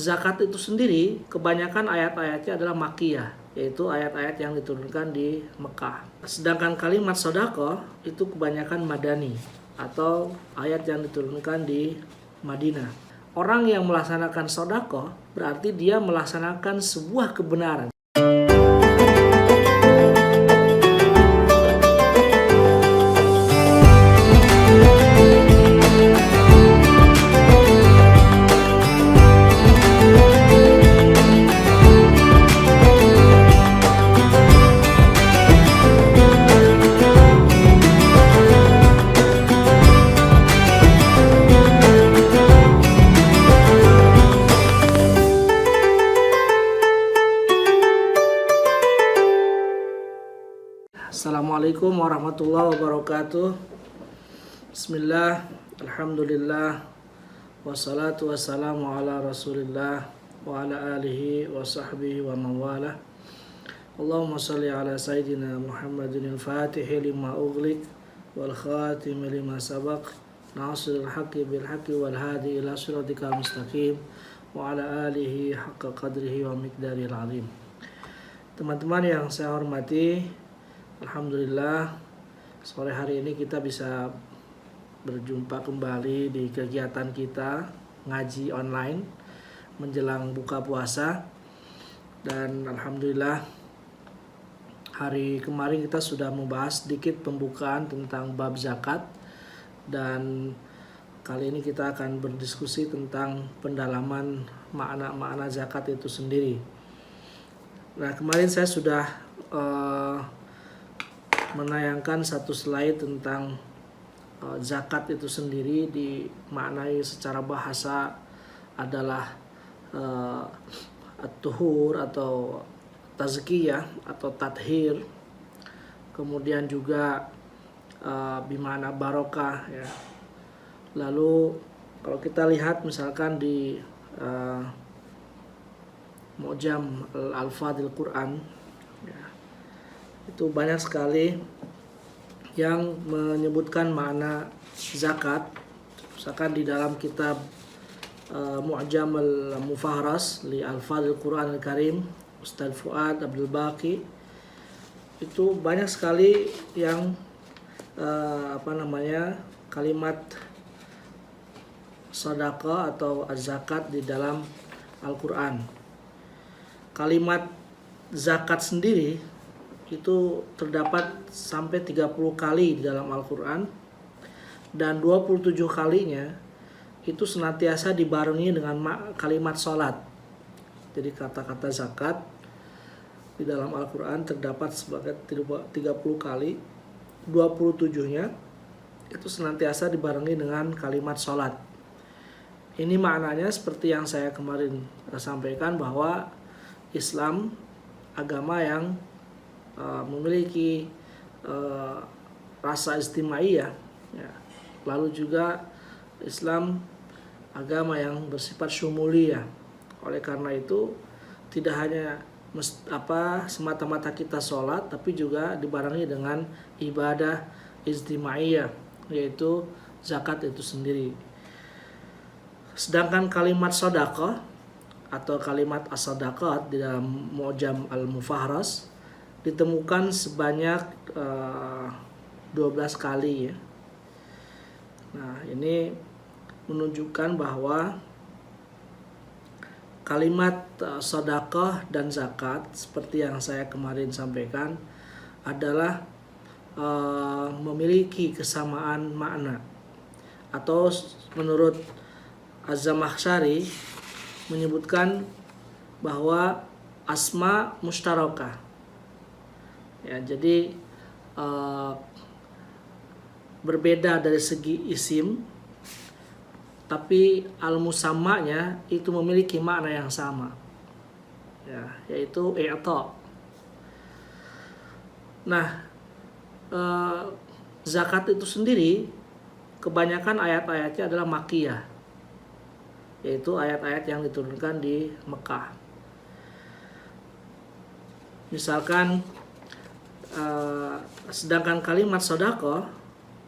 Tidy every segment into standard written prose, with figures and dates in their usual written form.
zakat itu sendiri kebanyakan ayat-ayatnya adalah makkiyah, yaitu ayat-ayat yang diturunkan di Mekah. Sedangkan kalimat sedekah itu kebanyakan madani atau ayat yang diturunkan di Madinah. Orang yang melaksanakan sedekah berarti dia melaksanakan sebuah kebenaran. Assalamualaikum warahmatullahi wabarakatuh. Bismillah, alhamdulillah, wassalatu wassalamu ala rasulillah wa ala alihi wa sahbihi wa mawala. Allahumma salli ala sayyidina Muhammadin al-fatihi lima ughliq wal khatimi lima sabaq nasiril haqqi bil haqqi wal hadi ila siratikal mustaqim wa ala alihi haqqa qadrihi wa miqdaril azim. Teman-teman yang saya hormati, alhamdulillah sore hari ini kita bisa berjumpa kembali di kegiatan kita ngaji online menjelang buka puasa. Dan alhamdulillah hari kemarin kita sudah membahas sedikit pembukaan tentang bab zakat, dan kali ini kita akan berdiskusi tentang pendalaman makna-makna zakat itu sendiri. Nah, kemarin saya sudah menayangkan satu slide tentang zakat itu sendiri, dimaknai secara bahasa adalah at-tuhur atau tazkiyah atau tathir, kemudian juga bimana barokah ya. Lalu kalau kita lihat misalkan di Mu'jam al-Alfadil Quran ya, itu banyak sekali yang menyebutkan makna zakat. Misalkan di dalam kitab Mu'jam al-Mufahras li Alfadil Quran al-Karim Ustaz Fuad Abdul Baqi, itu banyak sekali yang kalimat sedekah atau zakat di dalam Al-Quran. Kalimat zakat sendiri itu terdapat sampai 30 kali di dalam Al-Quran, dan 27 kalinya itu senantiasa dibarengi dengan kalimat sholat. Jadi kata-kata zakat di dalam Al-Quran terdapat sebagai 30 kali, 27-nya itu senantiasa dibarengi dengan kalimat sholat. Ini maknanya seperti yang saya kemarin sampaikan, bahwa Islam agama yang memiliki rasa istimaiyah ya. Lalu juga Islam agama yang bersifat syumuliyah. Oleh karena itu tidak hanya semata-mata kita sholat, tapi juga dibarengi dengan ibadah istimaiyah, yaitu zakat itu sendiri. Sedangkan kalimat sedekah atau kalimat as-sadaqat di dalam Mu'jam al-Mufahras ditemukan sebanyak 12 kali ya. Nah, ini menunjukkan bahwa kalimat sedekah dan zakat seperti yang saya kemarin sampaikan adalah memiliki kesamaan makna, atau menurut Az-Zamakhsyari menyebutkan bahwa asma mustarakah ya. Jadi berbeda dari segi isim, tapi al-musammanya itu memiliki makna yang sama ya, yaitu i'ta. Nah, zakat itu sendiri kebanyakan ayat-ayatnya adalah makkiyah, yaitu ayat-ayat yang diturunkan di Mekah. Misalkan sedangkan kalimat sedekah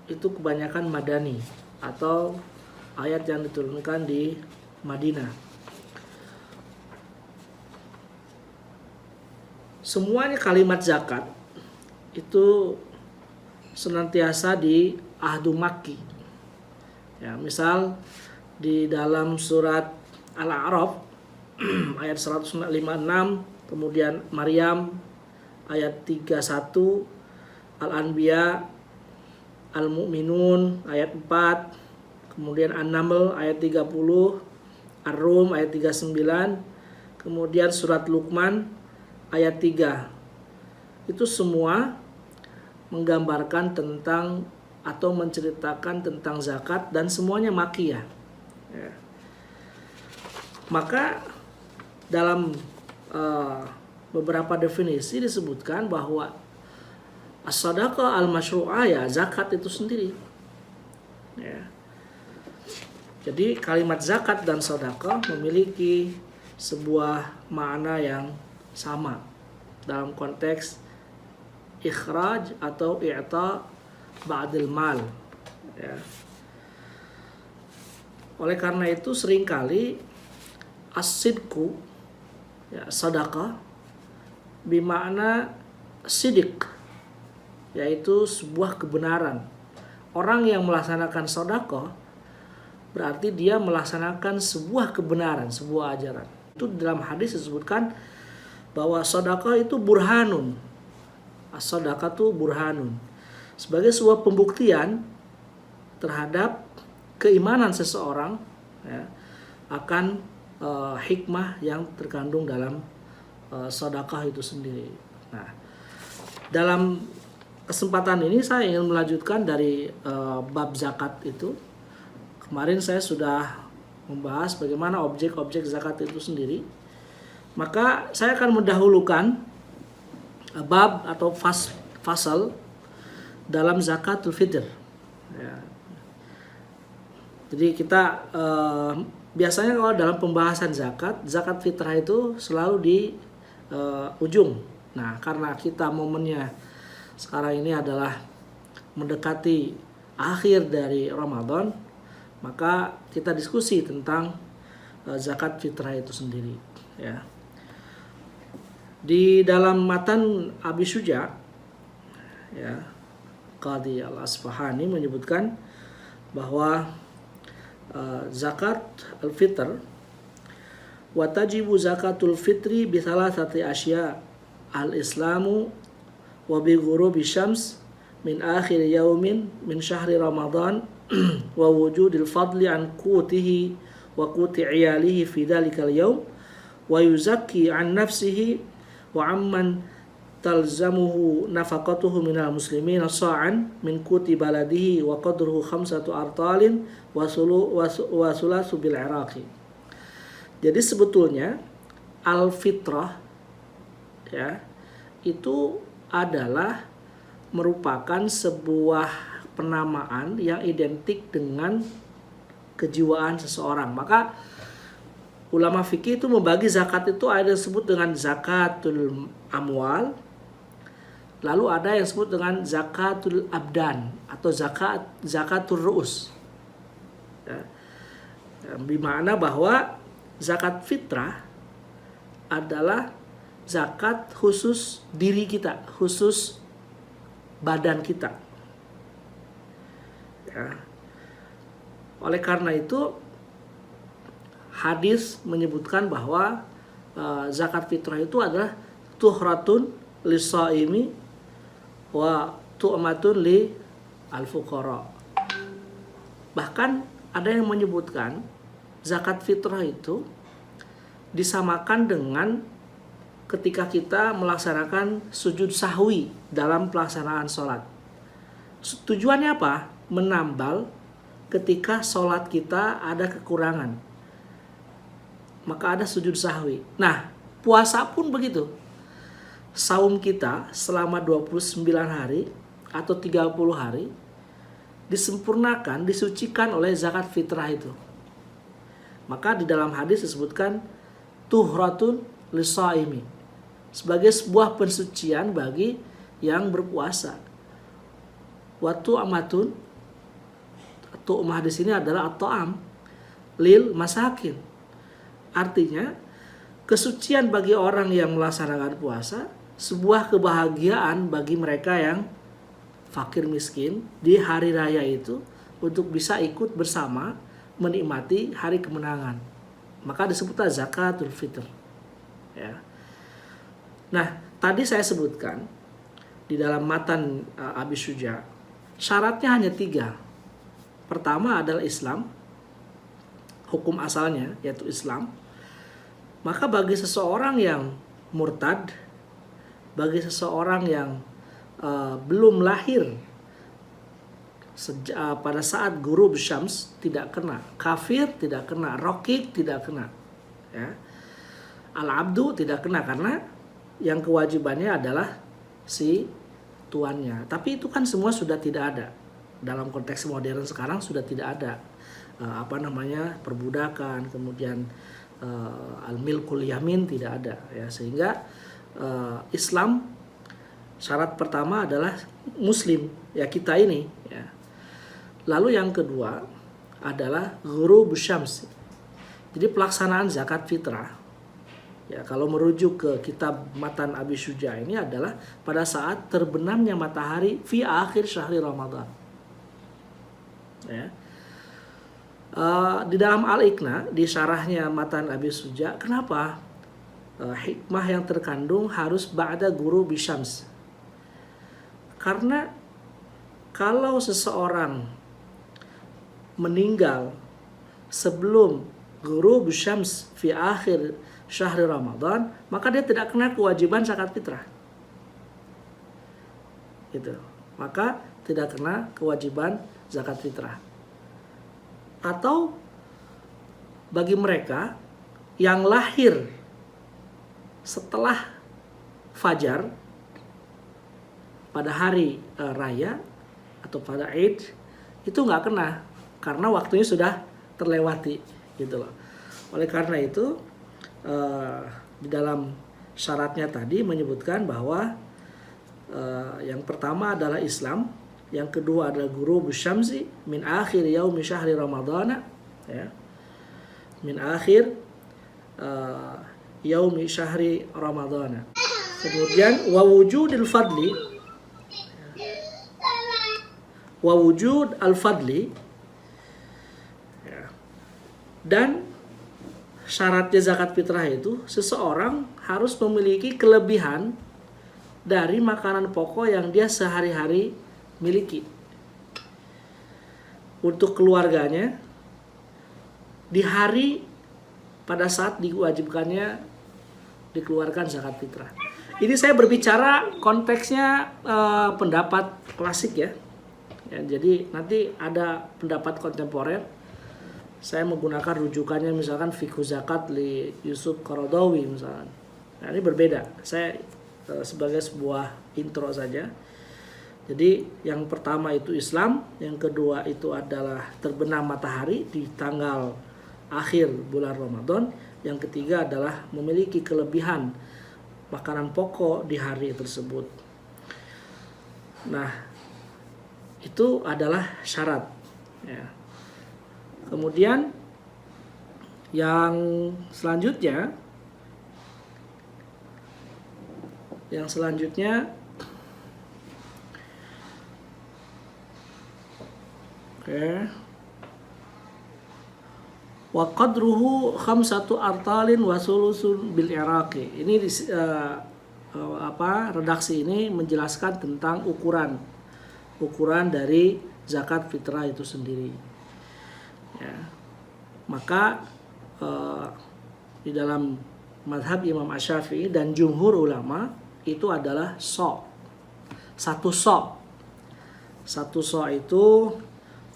itu kebanyakan madani atau ayat yang diturunkan di Madinah. semuanya kalimat zakat itu senantiasa di ahdu makki. Ya, misal di dalam surat Al-A'raf ayat 156, kemudian Maryam ayat 31, Al-Anbiya, Al-Mu'minun ayat 4, kemudian An-Naml ayat 30, Ar-Rum ayat 39, kemudian surat Luqman ayat 3. Itu semua menggambarkan tentang atau menceritakan tentang zakat dan semuanya makiyah. Ya. Maka dalam beberapa definisi disebutkan bahwa as-sadaqah al-masyru'ah, ya zakat itu sendiri. Ya. Jadi kalimat zakat dan sedekah memiliki sebuah makna yang sama dalam konteks ikhraj atau i'ta ba'dil mal. Ya. Oleh karena itu seringkali as-sidqu, ya, sedekah bermakna sidik, yaitu sebuah kebenaran. Orang yang melaksanakan sedekah berarti dia melaksanakan sebuah kebenaran, sebuah ajaran. Itu dalam hadis disebutkan bahwa sedekah itu burhanun. As-sadaqah itu burhanun, sebagai sebuah pembuktian terhadap keimanan seseorang, ya, akan hikmah yang terkandung dalam sedekah itu sendiri. Nah, dalam kesempatan ini saya ingin melanjutkan dari bab zakat itu. Kemarin saya sudah membahas bagaimana objek-objek zakat itu sendiri. Maka saya akan mendahulukan bab atau fasal dalam zakatul fitr. Ya. Jadi kita biasanya kalau dalam pembahasan zakat fitrah itu selalu di ujung. Nah, karena kita momennya sekarang ini adalah mendekati akhir dari Ramadan, maka kita diskusi tentang zakat fitrah itu sendiri. Ya. Di dalam matan Abi Syuja, ya, Qadhi Al-Asfahani menyebutkan bahwa zakat al-fitr wa tajibu zakatul fitri bi thalathati asya al-islamu wa bi ghurubi syams min akhir yaumin min syahri ramadan wa wujudil fadli an qutihi wa quti iyalihi fi dhalikal yaum wa yuzakki an nafsihi wa amman talzamuhu nafaqatuhu minal muslimin sa'an min kuti baladihi wa qadruhu 5 artalin wa sulasu bil iraqi. Jadi sebetulnya al-fitrah, ya, itu adalah merupakan sebuah penamaan yang identik dengan kejiwaan seseorang. Maka ulama fikih itu membagi zakat itu ada yang disebut dengan zakatul amwal, lalu ada yang disebut dengan zakatul abdan atau zakatul ru'us. Ya. Bermakna bahwa zakat fitrah adalah zakat khusus diri kita, khusus badan kita. Ya. Oleh karena itu hadis menyebutkan bahwa zakat fitrah itu adalah tuhratun lis-shaimi wa tu'matun li al-fuqara. Bahkan ada yang menyebutkan zakat fitrah itu disamakan dengan ketika kita melaksanakan sujud sahwi dalam pelaksanaan sholat. Tujuannya apa? Menambal ketika sholat kita ada kekurangan, maka ada sujud sahwi. Nah, puasa pun begitu. Saum kita selama 29 hari atau 30 hari disempurnakan, disucikan oleh zakat fitrah itu. Maka di dalam hadis disebutkan tuhratun lis-shaimi, sebagai sebuah pensucian bagi yang berpuasa. Wa tu'matun, tu'mah di sini adalah at-ta'am lil masakin. Artinya kesucian bagi orang yang melaksanakan puasa sebuah kebahagiaan bagi mereka yang fakir miskin di hari raya itu untuk bisa ikut bersama menikmati hari kemenangan. Maka disebutlah zakatul fitr. Ya. Nah, tadi saya sebutkan di dalam matan Abi Syuja, syaratnya hanya 3. Pertama adalah Islam, hukum asalnya yaitu Islam. Maka bagi seseorang yang murtad, bagi seseorang yang belum lahir pada saat ghurub syams, tidak kena. Kafir tidak kena, rokik tidak kena, ya. Al-abdu tidak kena karena yang kewajibannya adalah si tuannya. Tapi itu kan semua sudah tidak ada. Dalam konteks modern sekarang sudah tidak ada perbudakan, kemudian al-milkul yamin tidak ada, ya. Sehingga Islam syarat pertama adalah muslim, ya, kita ini, ya. Lalu yang kedua adalah ghurub syams. Jadi pelaksanaan zakat fitrah, ya, kalau merujuk ke kitab matan Abi Syuja ini adalah pada saat terbenamnya matahari fi akhir syahri Ramadan, ya. Di dalam Al-Iqna, di syarahnya matan Abi Syuja, kenapa hikmah yang terkandung harus ba'da ghurub syams? Karena kalau seseorang meninggal sebelum ghurub syams fi akhir syahri Ramadan, maka dia tidak kena kewajiban zakat fitrah. Gitu. Maka tidak kena kewajiban zakat fitrah. Atau bagi mereka yang lahir setelah fajar pada hari raya atau pada Id, itu nggak kena karena waktunya sudah terlewati, gitu loh. Oleh karena itu di dalam syaratnya tadi menyebutkan bahwa yang pertama adalah Islam, yang kedua adalah ghurub syamsi min akhir yaumi syahri Ramadana, ya, min akhir yaumi syahri Ramadana. Kemudian wa wujud al-fadli, ya. Dan syaratnya zakat fitrah itu seseorang harus memiliki kelebihan dari makanan pokok yang dia sehari-hari miliki untuk keluarganya di hari pada saat diwajibkannya dikeluarkan zakat fitrah. Ini saya berbicara konteksnya pendapat klasik, ya. Ya, jadi nanti ada pendapat kontemporer. Saya menggunakan rujukannya misalkan Fiqh Zakat li Yusuf Qaradawi misalkan. Nah, ini berbeda. Saya sebagai sebuah intro saja. Jadi yang pertama itu Islam, yang kedua itu adalah terbenam matahari di tanggal akhir bulan Ramadan, yang ketiga adalah memiliki kelebihan makanan pokok di hari tersebut. Nah, itu adalah syarat, ya. Kemudian yang selanjutnya wa qadruhu khamsatu artalin wa sulusun bil iraqi. Ini redaksi ini menjelaskan tentang ukuran dari zakat fitrah itu sendiri, ya. Maka di dalam mazhab Imam Asy-Syafi'i dan jumhur ulama itu adalah satu so itu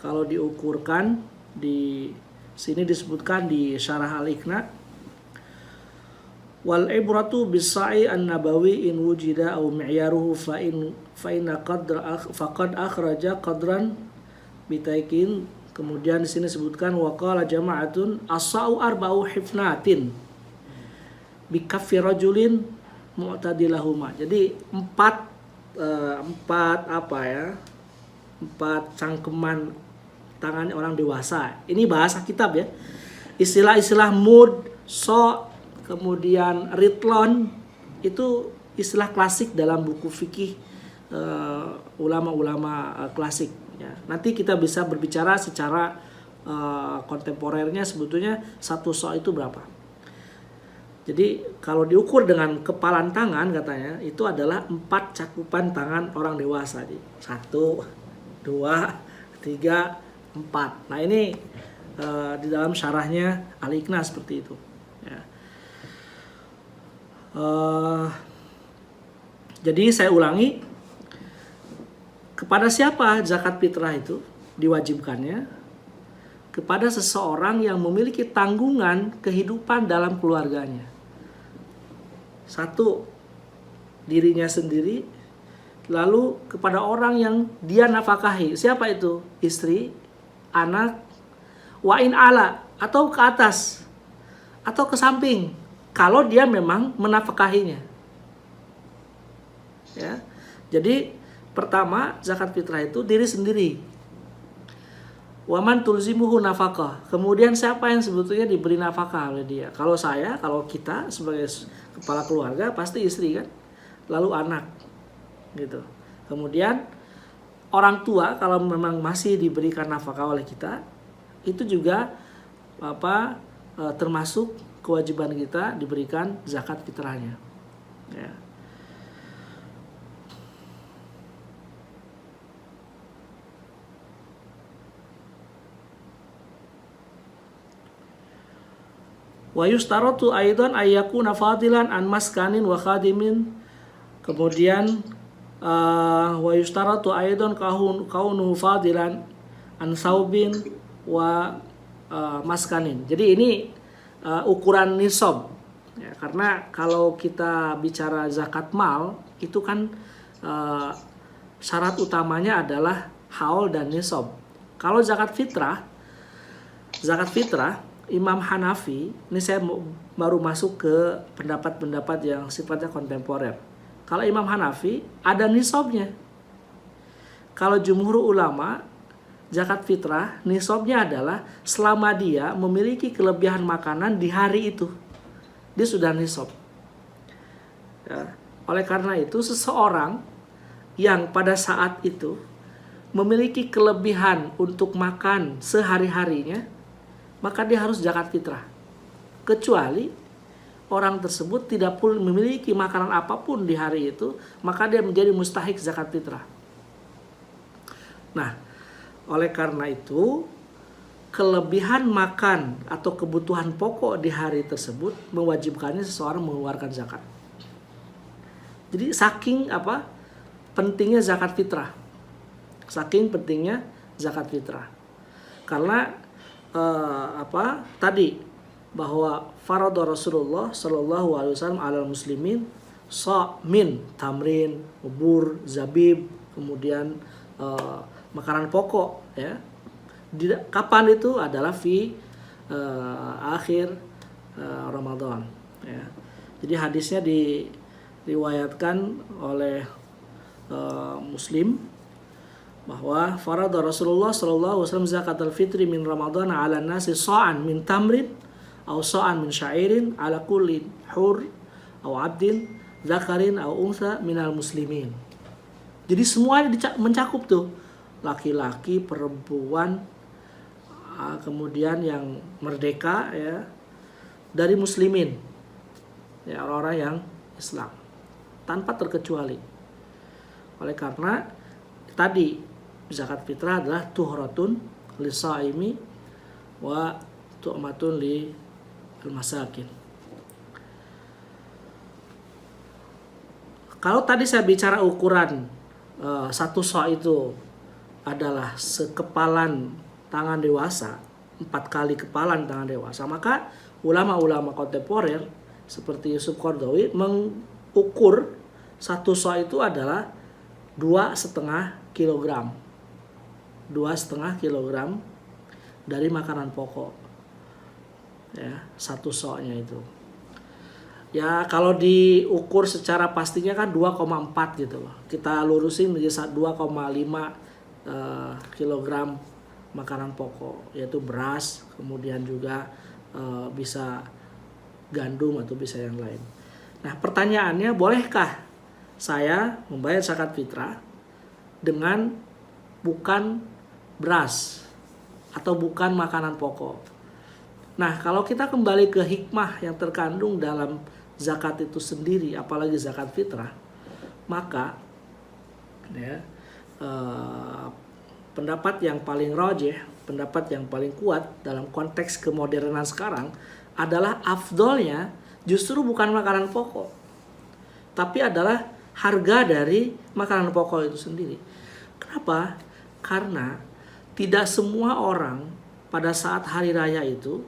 kalau diukurkan, di sini disebutkan di syarah Al-Iqna, wal ibratu bis-sa'i an-nabawi in wujida aw mi'yaruhu fa inna faqad akhraja qadran bitaikin. Kemudian di sini disebutkan waqala jama'atun as-sa'u arba'u hifnatin bi kaffi rajulin mu'tadilahuma. Jadi empat cangkeman tangan orang dewasa. Ini bahasa kitab, ya. Istilah-istilah mud, kemudian ritlon, itu istilah klasik dalam buku fikih ulama-ulama klasik. Ya. Nanti kita bisa berbicara secara kontemporernya sebetulnya satu so itu berapa. Jadi kalau diukur dengan kepalan tangan katanya itu adalah 4 cakupan tangan orang dewasa. 1, 2, 3, 4. Nah ini di dalam syarahnya Al-Iqna seperti itu. Ya. Jadi saya ulangi, kepada siapa zakat fitrah itu diwajibkannya? Kepada seseorang yang memiliki tanggungan kehidupan dalam keluarganya. 1, dirinya sendiri, lalu kepada orang yang dia nafkahi. Siapa itu? Istri, anak, wa'in ala, atau ke atas, atau ke samping, kalau dia memang menafkahinya. Ya. Jadi pertama zakat fitrah itu diri sendiri. Waman tulzimuhu nafkah. Kemudian siapa yang sebetulnya diberi nafkah oleh dia? Kalau saya, kalau kita sebagai kepala keluarga pasti istri kan, lalu anak, gitu. Kemudian orang tua kalau memang masih diberikan nafkah oleh kita, itu juga termasuk kewajiban kita diberikan zakat fitrahnya. Ya. Wa yustaratu aidan ayyakuna fadilan an maskanin wa khadimin. Kemudian wa yustaratu aidan kaunuhu fadilan an saubin wa maskanin. Jadi ini ukuran nisab. Ya, karena kalau kita bicara zakat mal itu kan syarat utamanya adalah haul dan nisab. Kalau zakat fitrah Imam Hanafi, ini saya baru masuk ke pendapat-pendapat yang sifatnya kontemporer. Kalau Imam Hanafi ada nisabnya. Kalau jumhur ulama, zakat fitrah nisabnya adalah selama dia memiliki kelebihan makanan di hari itu, dia sudah nisab. Ya. Oleh karena itu seseorang yang pada saat itu memiliki kelebihan untuk makan sehari-harinya, maka dia harus zakat fitrah. Kecuali orang tersebut tidak pun memiliki makanan apapun di hari itu, maka dia menjadi mustahik zakat fitrah. Nah, oleh karena itu kelebihan makan atau kebutuhan pokok di hari tersebut mewajibkannya seseorang mengeluarkan zakat. Jadi saking pentingnya zakat fitrah. Saking pentingnya zakat fitrah. Karena tadi bahwa farada Rasulullah sallallahu alaihi wasallam alal muslimin min tamrin, bubur, zabib, kemudian makanan pokok ya. Kapan itu adalah akhir Ramadan ya. Jadi hadisnya diriwayatkan oleh Muslim bahwa farada Rasulullah sallallahu alaihi wasallam zakatul fitri min Ramadan 'ala nasi sa'an min tamrin aw sa'an min sya'irin 'ala kulli hur aw 'abdin dzakarin aw untha minal muslimin. Jadi semuanya mencakup tuh, laki-laki, perempuan, kemudian yang merdeka ya, dari muslimin. Ya, orang-orang yang Islam tanpa terkecuali. Oleh karena tadi zakat fitrah adalah tuhratun lisaimi wa tu'matun li masakin. Kalau tadi saya bicara ukuran satu sa' itu adalah sekepalan tangan dewasa, 4 kali kepalan tangan dewasa, maka ulama-ulama kontemporer seperti Yusuf Qaradawi mengukur satu sa' itu adalah 2,5 kilogram. 2,5 kilogram dari makanan pokok ya, satu sa'-nya itu ya. Kalau diukur secara pastinya kan 2,4 gitu loh, kita lurusin menjadi 2,5 kilogram makanan pokok, yaitu beras, kemudian juga bisa gandum atau bisa yang lain. Nah pertanyaannya, bolehkah saya membayar zakat fitrah dengan bukan beras atau bukan makanan pokok. Nah, kalau kita kembali ke hikmah yang terkandung dalam zakat itu sendiri, apalagi zakat fitrah, maka ya, pendapat yang paling rajih, pendapat yang paling kuat dalam konteks kemodernan sekarang adalah afdolnya justru bukan makanan pokok, tapi adalah harga dari makanan pokok itu sendiri. Kenapa? Karena tidak semua orang pada saat hari raya itu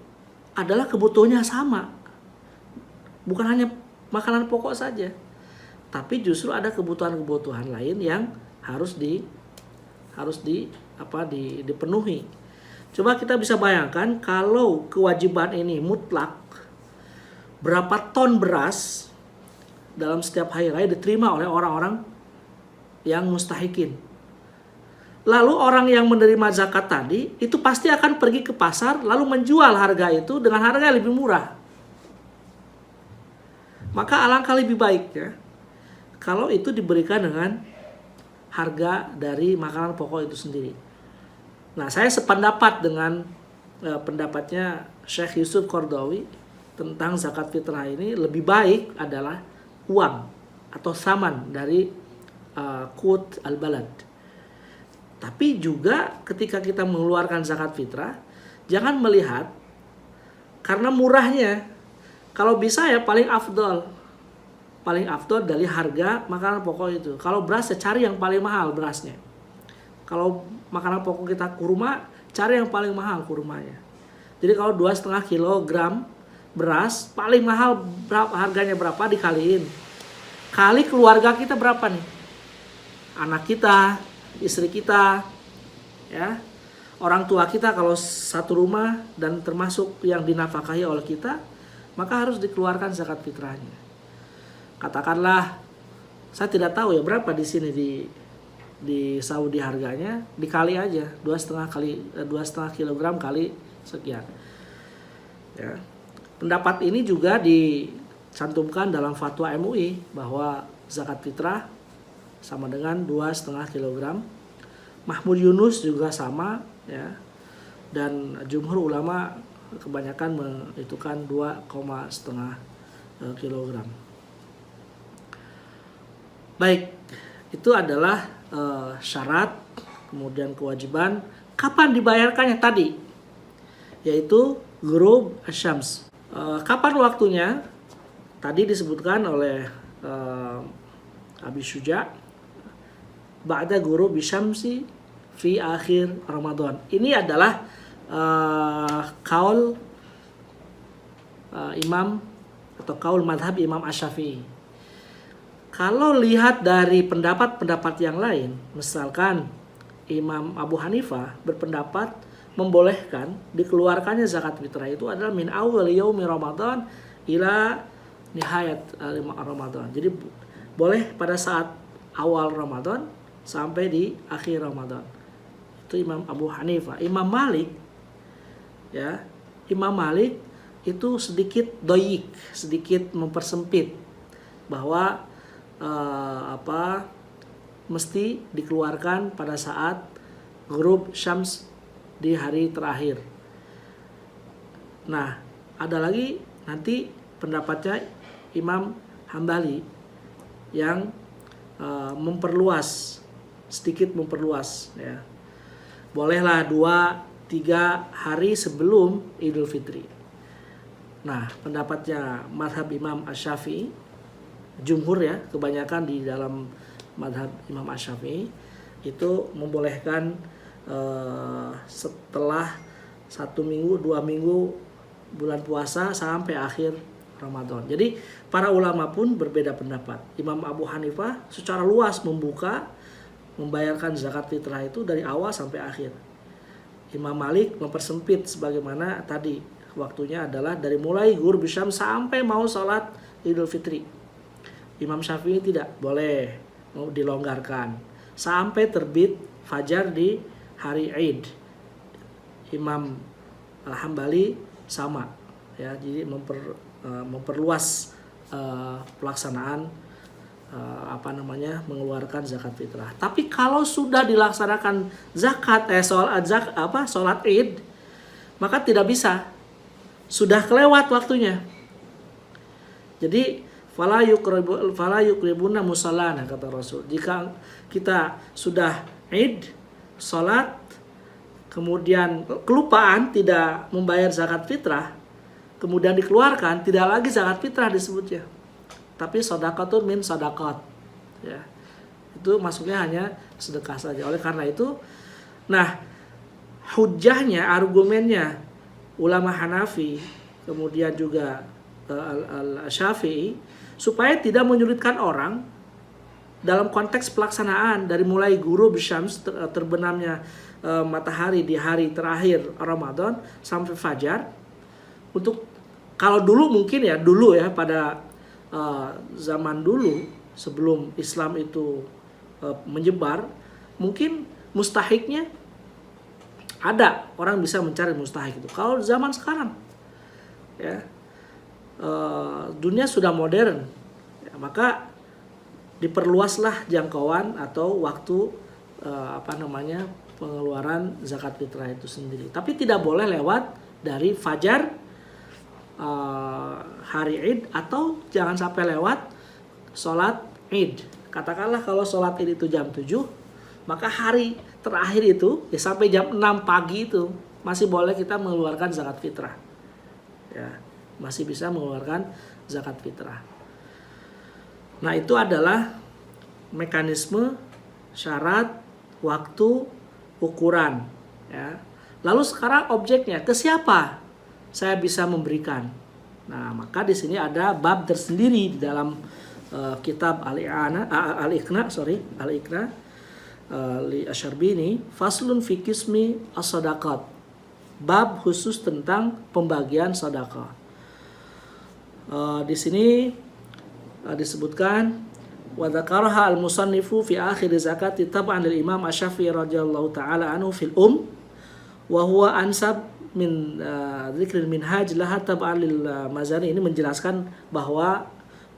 adalah kebutuhannya sama. Bukan hanya makanan pokok saja, tapi justru ada kebutuhan-kebutuhan lain yang harus dipenuhi. Coba kita bisa bayangkan kalau kewajiban ini mutlak, berapa ton beras dalam setiap hari raya diterima oleh orang-orang yang mustahikin. Lalu orang yang menerima zakat tadi itu pasti akan pergi ke pasar lalu menjual harga itu dengan harga yang lebih murah. Maka alangkah lebih baik ya kalau itu diberikan dengan harga dari makanan pokok itu sendiri. Nah, saya sependapat dengan pendapatnya Syekh Yusuf Qaradawi tentang zakat fitrah ini. Lebih baik adalah uang atau saman dari qut al-balad. Tapi juga ketika kita mengeluarkan zakat fitrah, jangan melihat karena murahnya. Kalau bisa ya paling afdol dari harga makanan pokok itu. Kalau beras ya cari yang paling mahal berasnya. Kalau makanan pokok kita kurma, cari yang paling mahal kurmanya. Jadi kalau 2,5 kilogram beras paling mahal harganya berapa dikaliin. Kali keluarga kita berapa nih? Anak kita, istri kita, ya, orang tua kita kalau satu rumah dan termasuk yang dinafkahi oleh kita, maka harus dikeluarkan zakat fitrahnya. Katakanlah, saya tidak tahu ya berapa di sini di Saudi harganya, dikali aja 2,5 kilogram kali sekian. Ya. Pendapat ini juga dicantumkan dalam fatwa MUI bahwa zakat fitrah sama dengan 2,5 kilogram. Mahmud Yunus juga sama ya. Dan jumhur ulama kebanyakan menentukan 2,5 kilogram. Baik, itu adalah syarat, kemudian kewajiban. Kapan dibayarkannya tadi? Yaitu ghurub asy-syams. Kapan waktunya? Tadi disebutkan oleh Abi Syuja, ba'da ghurub asy-syamsi fi akhir Ramadan. Ini adalah kaul imam atau kaul madhab Imam Asy-Syafi'i. Kalau lihat dari pendapat-pendapat yang lain, misalkan Imam Abu Hanifah berpendapat membolehkan dikeluarkannya zakat fitrah itu adalah min awal yaumi Ramadan ila nihayat Ramadan. Jadi boleh pada saat awal Ramadan sampai di akhir Ramadan. Itu Imam Abu Hanifah. Imam Malik itu sedikit doyik, sedikit mempersempit bahwa mesti dikeluarkan pada saat ghurub syams di hari terakhir. Nah, ada lagi nanti pendapatnya Imam Hambali yang sedikit memperluas ya. Bolehlah 2-3 hari sebelum Idul Fitri. Nah, pendapatnya mazhab Imam Asy-Syafi'i, jumhur ya, kebanyakan di dalam mazhab Imam Asy-Syafi'i itu membolehkan setelah 1 minggu, 2 minggu bulan puasa sampai akhir Ramadan. Jadi para ulama pun berbeda pendapat. Imam Abu Hanifah secara luas membayarkan zakat fitrah itu dari awal sampai akhir. Imam Malik mempersempit sebagaimana tadi, waktunya adalah dari mulai ghurub syams sampai mau sholat Idul Fitri. Imam Syafi'i tidak, boleh, mau dilonggarkan sampai terbit fajar di hari Id. Imam Hambali sama ya, jadi memperluas pelaksanaan mengeluarkan zakat fitrah. Tapi kalau sudah dilaksanakan sholat Id, maka tidak bisa. Sudah kelewat waktunya. Jadi fala yuqribuna musallana, kata Rasul. Jika kita sudah Id, sholat, kemudian kelupaan tidak membayar zakat fitrah, kemudian dikeluarkan, tidak lagi zakat fitrah disebutnya, tapi sedekatun min sedekat, ya, itu masuknya hanya sedekah saja. Oleh karena itu, nah, hujahnya, argumennya ulama Hanafi, kemudian juga al-Syafi'i, supaya tidak menyulitkan orang dalam konteks pelaksanaan dari mulai ghurub syams, terbenamnya matahari di hari terakhir Ramadan sampai fajar. Untuk kalau dulu mungkin ya pada zaman dulu sebelum Islam itu menyebar, mungkin mustahiknya ada orang bisa mencari mustahik itu. Kalau zaman sekarang ya dunia sudah modern, ya, maka diperluaslah jangkauan atau waktu pengeluaran zakat fitrah itu sendiri. Tapi tidak boleh lewat dari fajar hari Id, atau jangan sampai lewat sholat Id. Katakanlah kalau sholat Id itu jam 7, maka hari terakhir itu ya sampai jam 6 pagi itu masih boleh kita mengeluarkan zakat fitrah. Ya, masih bisa mengeluarkan zakat fitrah. Nah, itu adalah mekanisme, syarat, waktu, ukuran, ya. Lalu sekarang objeknya, ke siapa saya bisa memberikan? Nah, maka di sini ada bab tersendiri di dalam kitab Al-Iqna li Asyarbini, faslun fi qismi as-sadaqat. Bab khusus tentang pembagian sedekah. Di sini disebutkan wa dzakaraha al-musannifu fi akhir zakati tab'an lil Imam Asy-Syafi'i radhiyallahu taala anhu fil wa huwa ansab min dzikril minhaj laha tab'an lil Mazari. Ini menjelaskan bahwa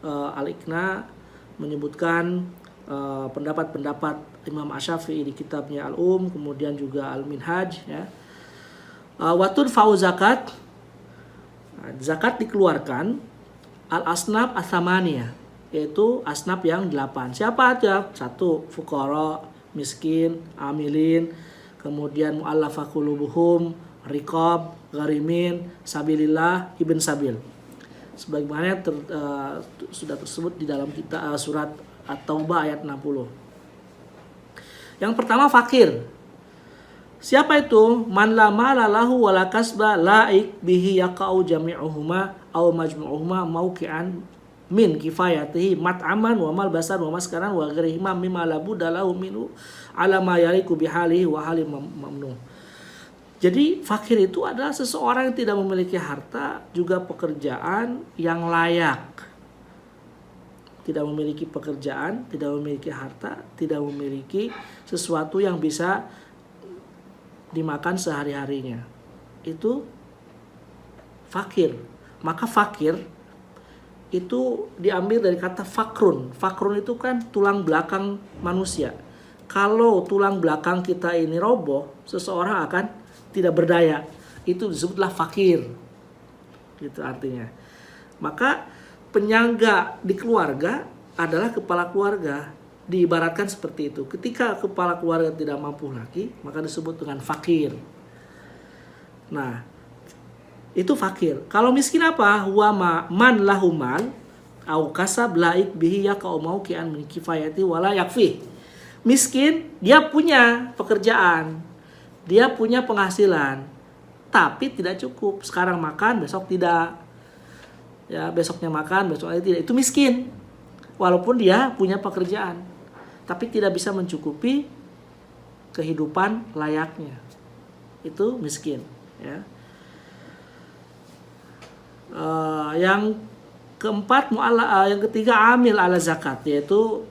Al-Iqna menyebutkan pendapat-pendapat Imam Asy-Syafi'i di kitabnya kemudian juga Al-Minhaj, ya. Wa tudfa'u zakat, zakat dikeluarkan al-asnaf ats-tsamaniyah, yaitu asnaf yang 8. Siapa aja? 1. Fuqara, miskin, amilin, kemudian mu'allafah qulubuhum, riqab, gharimin, sabilillah, ibn sabil. Sebagaimana sudah tersebut di dalam surat At-Taubah ayat 60. Yang pertama, fakir. Siapa itu? Man la mala lahu wala kasba laik bihi yaqau jami'uhuma aw majmu'uhuma mauqi'an min kifayatihi mat'aman wa malbasan wa maskaran wa ghairihima mimma la budda lahu minhu ala ma yaliku bihalihi wa halim mamnu. Jadi fakir itu adalah seseorang yang tidak memiliki harta, juga pekerjaan yang layak. Tidak memiliki pekerjaan, tidak memiliki harta, tidak memiliki sesuatu yang bisa dimakan sehari-harinya. Itu fakir. Maka fakir itu diambil dari kata fakrun. Fakrun itu kan tulang belakang manusia. Kalau tulang belakang kita ini roboh, seseorang akan tidak berdaya. Itu disebutlah fakir. Gitu artinya. Maka penyangga di keluarga adalah kepala keluarga. Diibaratkan seperti itu. Ketika kepala keluarga tidak mampu lagi, maka disebut dengan fakir. Nah, itu fakir. Kalau miskin apa? Huwa man lahu mal au kasab laik bihi yaqau mauqi'an min kifayati wala yakfi. Miskin, dia punya pekerjaan, dia punya penghasilan, tapi tidak cukup. Sekarang makan, besok tidak. Ya, besoknya makan, besoknya tidak. Itu miskin. Walaupun dia punya pekerjaan, tapi tidak bisa mencukupi kehidupan layaknya. Itu miskin, ya. Yang keempat, yang ketiga amil ala zakat, yaitu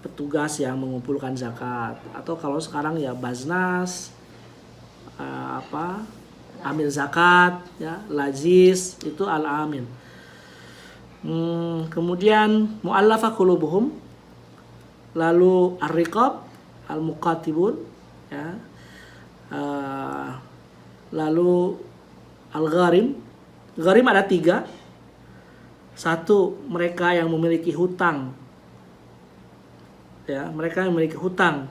petugas yang mengumpulkan zakat, atau kalau sekarang ya Baznas, amil zakat, ya, Laziz, itu al-amil. Kemudian mu'allafah qulubuhum, lalu ar-riqab, al-muqatibun, ya. Lalu al-gharim. Gharim ada 3. 1, mereka yang memiliki hutang. Ya, mereka yang memiliki hutang,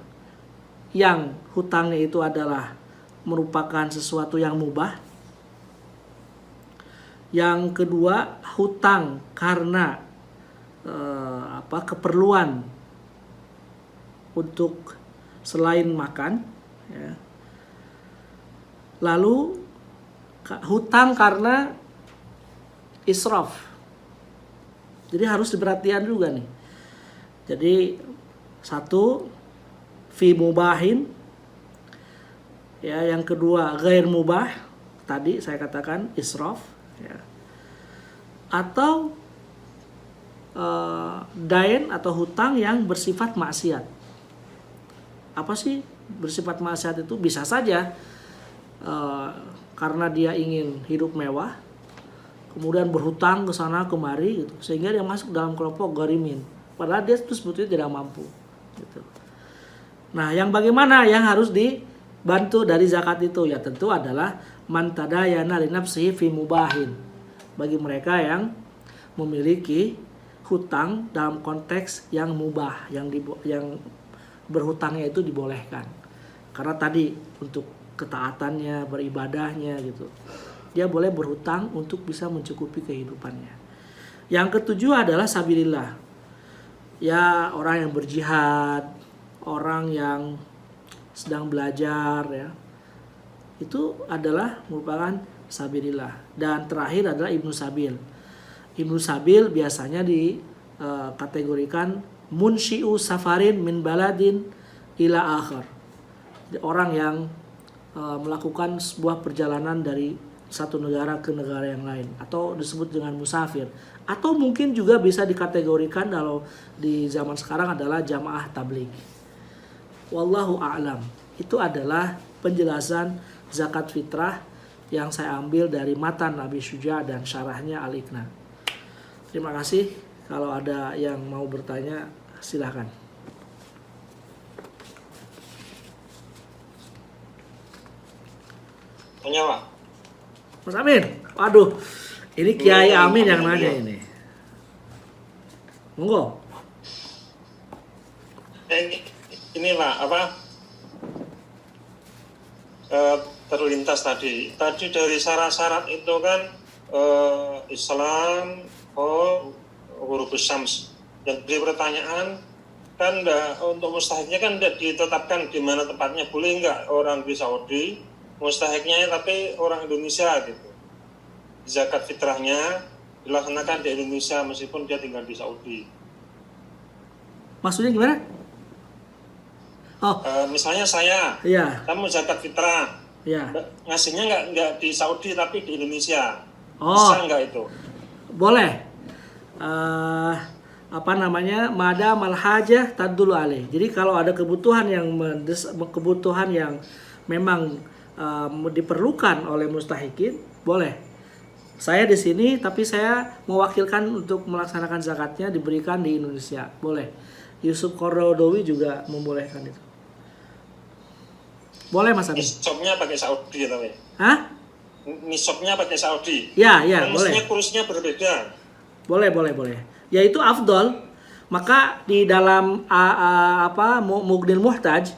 yang hutangnya itu adalah merupakan sesuatu yang mubah. Yang kedua, hutang karena keperluan untuk selain makan, ya. Lalu hutang karena israf. Jadi harus diperhatikan juga nih. Jadi 1, fi mubahin, ya. Yang kedua, ghair mubah, tadi saya katakan israf, ya. Atau dain atau hutang yang bersifat maksiat. Apa sih bersifat maksiat itu? Bisa saja karena dia ingin hidup mewah, kemudian berhutang ke sana kemari gitu, sehingga dia masuk dalam kelompok gharimin, padahal dia itu sebetulnya tidak mampu gitu. Nah, yang bagaimana yang harus dibantu dari zakat itu? Ya tentu adalah man tadayana li nafsihi fi mubahin, bagi mereka yang memiliki hutang dalam konteks yang mubah, yang berhutangnya itu dibolehkan. Karena tadi untuk ketaatannya, beribadahnya gitu, dia boleh berhutang untuk bisa mencukupi kehidupannya. Yang ketujuh adalah sabilillah, ya, orang yang berjihad, orang yang sedang belajar, ya, itu adalah merupakan sabilillah. Dan terakhir adalah ibnu sabil. Ibnu sabil biasanya dikategorikan munsyi'u safarin min baladin ila akhar, orang yang melakukan sebuah perjalanan dari satu negara ke negara yang lain, atau disebut dengan musafir, atau mungkin juga bisa dikategorikan kalau di zaman sekarang adalah jamaah tabligh. Wallahu a'lam. Itu adalah penjelasan zakat fitrah yang saya ambil dari matan Abi Syuja dan syarahnya Al-Iqna. Terima kasih. Kalau ada yang mau bertanya, silakan. Tanya, Pak. Mas Amin. Waduh, ini Kiai Amin yang nanya ini. Monggo. Ini Pak, terlintas tadi dari syarat-syarat itu kan Islam, huruf syams. Yang jadi pertanyaan kan untuk mustahiknya kan tidak ditetapkan di mana tempatnya, boleh nggak orang di Saudi mustahiknya tapi orang Indonesia gitu. Zakat fitrahnya dilaksanakan di Indonesia meskipun dia tinggal di Saudi. Maksudnya gimana? Misalnya saya, iya, kamu zakat fitrah, iya, ngasihnya nggak di Saudi tapi di Indonesia, oh, bisa nggak itu? boleh. Mada malhajah tadulu alaih. Jadi kalau ada kebutuhan yang memang diperlukan oleh mustahikin, boleh. Saya di sini tapi saya mewakilkan untuk melaksanakan zakatnya diberikan di Indonesia, boleh. Yusuf Qaradawi juga membolehkan itu. Boleh Mas Abi. Nisabnya pakai Saudi tapi. Hah? Nisabnya pakai Saudi. Ya, kan boleh. Mestinya kursnya berbeda. Boleh. Ya itu afdol. Maka di dalam Mughnil Muhtaj,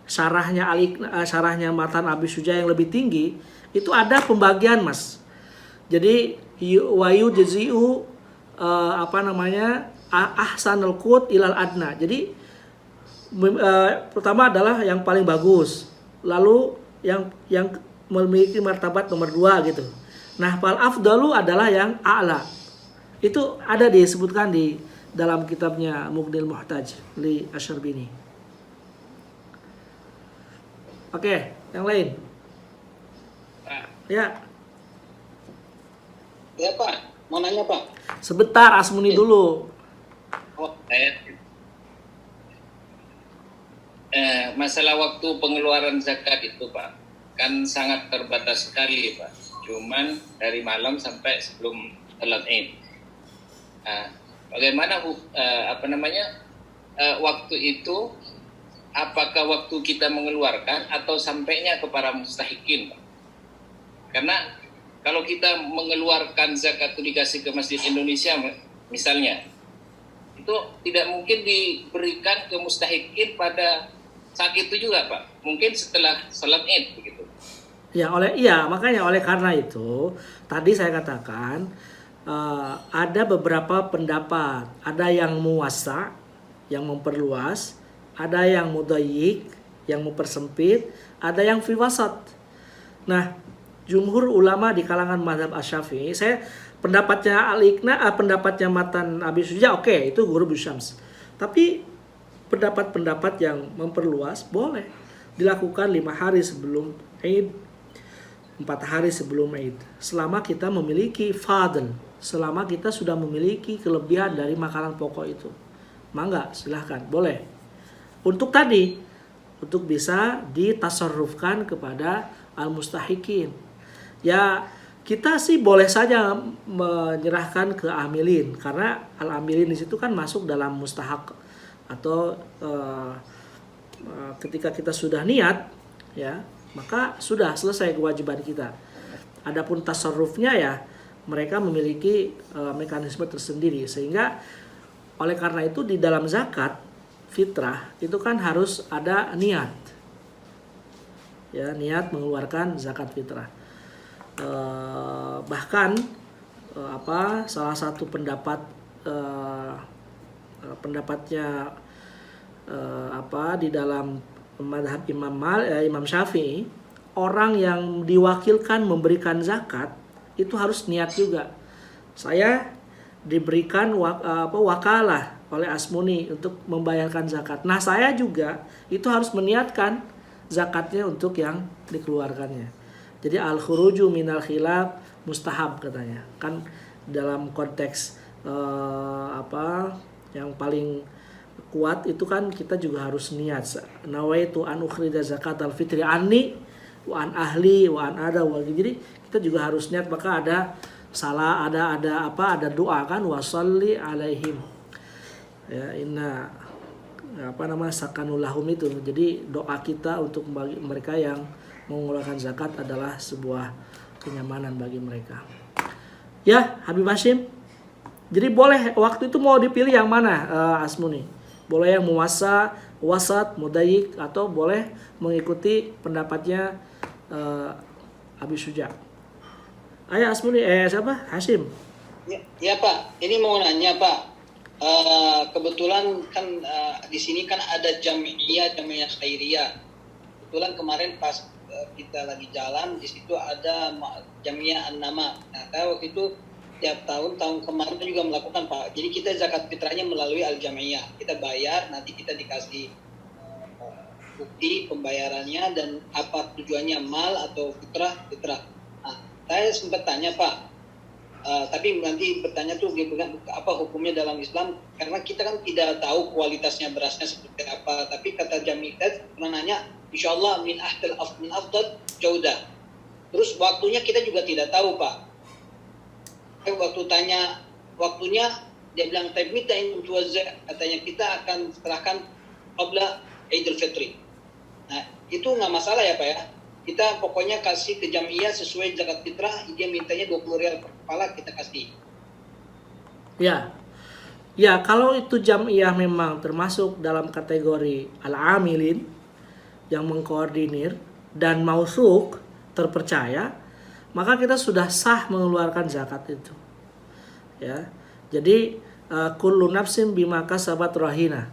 syarahnya matan Abi Syuja yang lebih tinggi, itu ada pembagian, Mas. Jadi wayu jazi'u ahsanul qut ilal adna. Jadi pertama adalah yang paling bagus, lalu yang memiliki martabat nomor 2 gitu. Nah, fal afdalu adalah yang a'la. Itu ada disebutkan di dalam kitabnya Mughnil Muhtaj li Asy-Syarbini. Oke, yang lain. Ya. Ya Pak, mau nanya Pak. Sebentar, Asmuni dulu. Masalah waktu pengeluaran zakat itu Pak, kan sangat terbatas sekali Pak. Cuman dari malam sampai sebelum salat Id. Nah, bagaimana waktu itu, apakah waktu kita mengeluarkan atau sampainya ke para mustahikin, Pak? Karena kalau kita mengeluarkan zakat itu dikasih ke Masjid Indonesia misalnya, itu tidak mungkin diberikan ke mustahikin pada saat itu juga, Pak. Mungkin setelah salat Id begitu. Makanya oleh karena itu tadi saya katakan ada beberapa pendapat, ada yang muwassa, yang memperluas, ada yang mudayyik, yang mempersempit, ada yang fi wasat. Nah, jumhur ulama di kalangan mazhab Asy-Syafi'i, saya pendapatnya Al-Iqna, pendapatnya Matan Abi Suja, oke, itu Ghurubus Syams. Tapi pendapat-pendapat yang memperluas boleh dilakukan 5 hari sebelum Id, 4 hari sebelum Id, selama kita memiliki fadl, selama kita sudah memiliki kelebihan dari makanan pokok itu. Mangga, silahkan, boleh. Untuk bisa ditasarrufkan kepada al-mustahikin. Ya, kita sih boleh saja menyerahkan ke amilin, karena al-amilin di situ kan masuk dalam mustahak, atau ketika kita sudah niat, ya, maka sudah selesai kewajiban kita. Adapun tasarrufnya ya mereka memiliki mekanisme tersendiri, sehingga oleh karena itu di dalam zakat fitrah itu kan harus ada niat, ya, niat mengeluarkan zakat fitrah. Bahkan salah satu pendapatnya di dalam madhab Imam Syafi'i, orang yang diwakilkan memberikan zakat itu harus niat juga. Saya diberikan wakalah oleh Asmuni untuk membayarkan zakat. Nah, saya juga itu harus meniatkan zakatnya untuk yang dikeluarkannya. Jadi al-khuruju minal khilaf mustahab katanya. Kan dalam konteks yang paling kuat itu kan kita juga harus niat. Nawaitu an ukhrija zakatal fitri anni wa an ahli wa an ada wa. Jadi kita juga harus niat, maka ada doa kan, wasalli alaihim. Ya, sakanul lahum itu. Jadi doa kita untuk bagi mereka yang mengeluarkan zakat adalah sebuah kenyamanan bagi mereka. Ya, Habib Hashim. Jadi boleh waktu itu mau dipilih yang mana, Asmuni? Boleh yang muwassa, wasat, mudayyik, atau boleh mengikuti pendapatnya Abi Suja. Ayo Asmuni, Hashim. Ya Pak, ini mau nanya Pak. Kebetulan kan di sini kan ada jamiah khairiyah. Kebetulan kemarin pas kita lagi jalan, di situ ada jamiah An-Nama. Nah, waktu itu tiap tahun kemarin juga melakukan Pak. Jadi kita zakat fitrahnya melalui al-jamiah. Kita bayar, nanti kita dikasih bukti pembayarannya dan apa tujuannya, mal atau fitrah. Nah, saya sempat tanya Pak, tapi nanti bertanya tuh apa hukumnya dalam Islam, karena kita kan tidak tahu kualitasnya berasnya seperti apa. Tapi kata jamiat pernah nanya, insyaallah min afdal jaudah. Terus waktunya kita juga tidak tahu Pak. Waktu tanya waktunya, dia bilang tabita in tuwazza, katanya kita akan serahkan qabla Idul Fitri. Nah, itu nggak masalah ya Pak ya. Kita pokoknya kasih ke jamiah sesuai zakat fitrah, dia mintanya 20 rial per kepala, kita kasih. Ya, kalau itu jamiah memang termasuk dalam kategori al-amilin yang mengkoordinir dan mausuk, terpercaya, maka kita sudah sah mengeluarkan zakat itu. Ya. Jadi kullu nafsin bima kasabat rahina.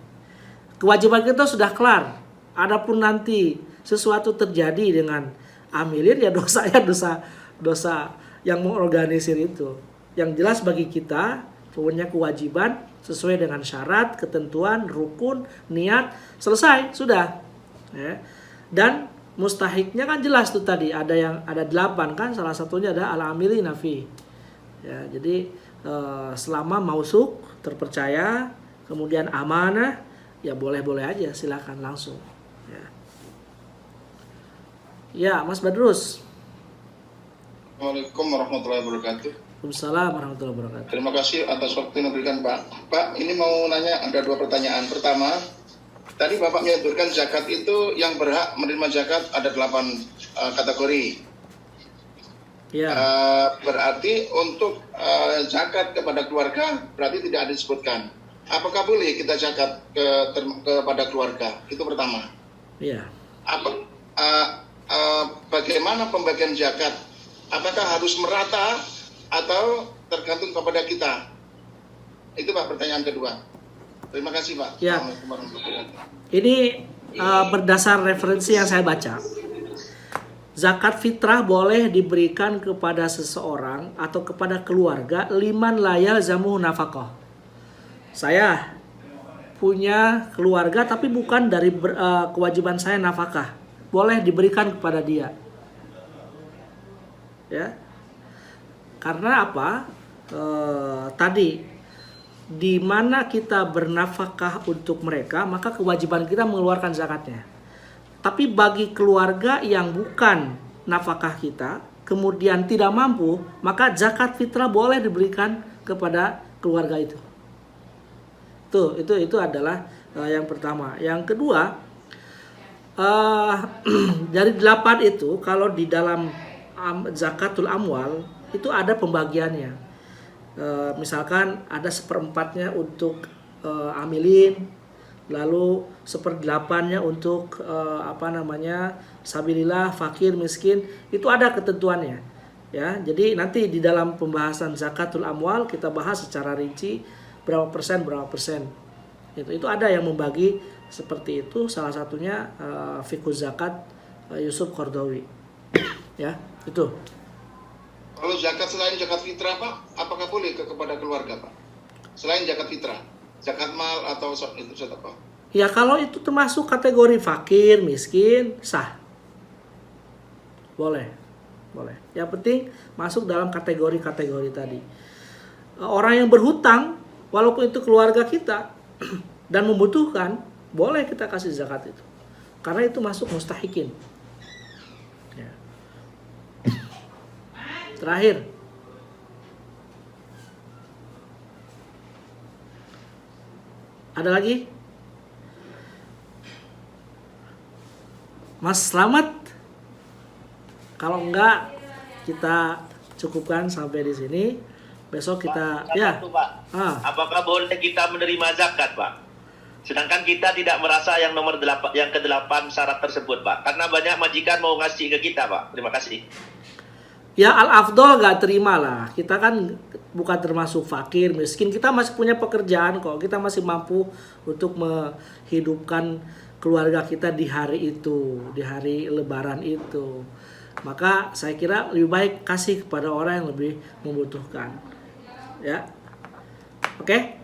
Kewajiban kita sudah kelar. Adapun nanti sesuatu terjadi dengan amilin, ya dosa yang mengorganisir itu. Yang jelas bagi kita punya kewajiban sesuai dengan syarat, ketentuan, rukun, niat, selesai, sudah. Ya. Dan mustahiknya kan jelas tuh tadi, ada 8 kan, salah satunya ada al-amilina fi. Ya, jadi selama mausuk, terpercaya, kemudian amanah, ya boleh-boleh aja, silakan langsung. Ya, Mas Badrus. Waalaikumsalam warahmatullahi wabarakatuh. Waalaikumsalam warahmatullahi wabarakatuh. Terima kasih atas waktu yang diberikan Pak. Pak, ini mau nanya, ada 2 pertanyaan. Pertama, tadi Bapak menyebutkan zakat itu yang berhak menerima zakat ada 8 kategori. Ya. Berarti untuk zakat kepada keluarga berarti tidak ada disebutkan. Apakah boleh kita zakat kepada keluarga? Itu pertama. Iya. Bagaimana pembagian zakat? Apakah harus merata atau tergantung kepada kita? Itu Pak pertanyaan kedua. Terima kasih Pak. Ya. Assalamualaikum warahmatullahi wabarakatuh. Ini berdasar referensi yang saya baca. Zakat fitrah boleh diberikan kepada seseorang atau kepada keluarga liman layal zamu nafkah. Saya punya keluarga tapi bukan dari kewajiban saya nafkah. Boleh diberikan kepada dia. Ya. Karena apa? Tadi di mana kita bernafkah untuk mereka, maka kewajiban kita mengeluarkan zakatnya. Tapi bagi keluarga yang bukan nafkah kita, kemudian tidak mampu, maka zakat fitrah boleh diberikan kepada keluarga itu. Itu adalah yang pertama. Yang kedua, dari 8 itu, kalau di dalam zakatul amwal itu ada pembagiannya. Misalkan ada 1/4-nya untuk amilin, lalu 1/8-nya untuk sabilillah, fakir, miskin. Itu ada ketentuannya, ya. Jadi nanti di dalam pembahasan zakatul amwal kita bahas secara rinci berapa persen. Itu ada yang membagi seperti itu. Salah satunya Fiqh Zakat Yusuf Qardawi. Ya, itu. Kalau zakat selain zakat fitrah Pak, apakah boleh kepada keluarga Pak? Selain zakat fitrah, zakat mal atau itu apa? Ya kalau itu termasuk kategori fakir, miskin, sah. Boleh. Yang penting masuk dalam kategori-kategori tadi. Orang yang berhutang, walaupun itu keluarga kita dan membutuhkan, boleh kita kasih zakat itu. Karena itu masuk mustahikin. Ya. Terakhir. Ada lagi? Mas Slamet? Kalau enggak, kita cukupkan sampai di sini. Besok kita Pak, apakah boleh kita menerima zakat, Pak? Sedangkan kita tidak merasa yang nomor 8, yang ke-8 syarat tersebut, Pak. Karena banyak majikan mau ngasih ke kita, Pak. Terima kasih. Ya al-afdol gak terima lah. Kita kan bukan termasuk fakir, miskin. Kita masih punya pekerjaan kok. Kita masih mampu untuk menghidupkan keluarga kita di hari itu, di hari lebaran itu. Maka saya kira lebih baik kasih kepada orang yang lebih membutuhkan. Ya. Oke?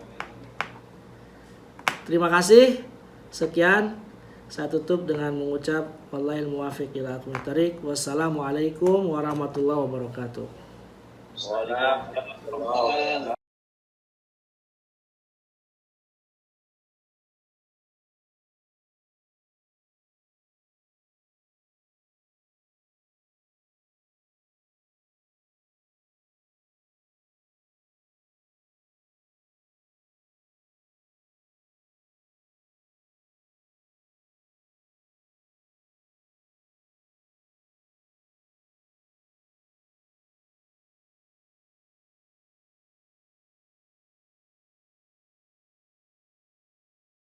Terima kasih. Sekian. Saya tutup dengan mengucap wallahil muwaffiq ila aqwamit thariq. Wassalamualaikum warahmatullahi wabarakatuh. Waalaikumsalam.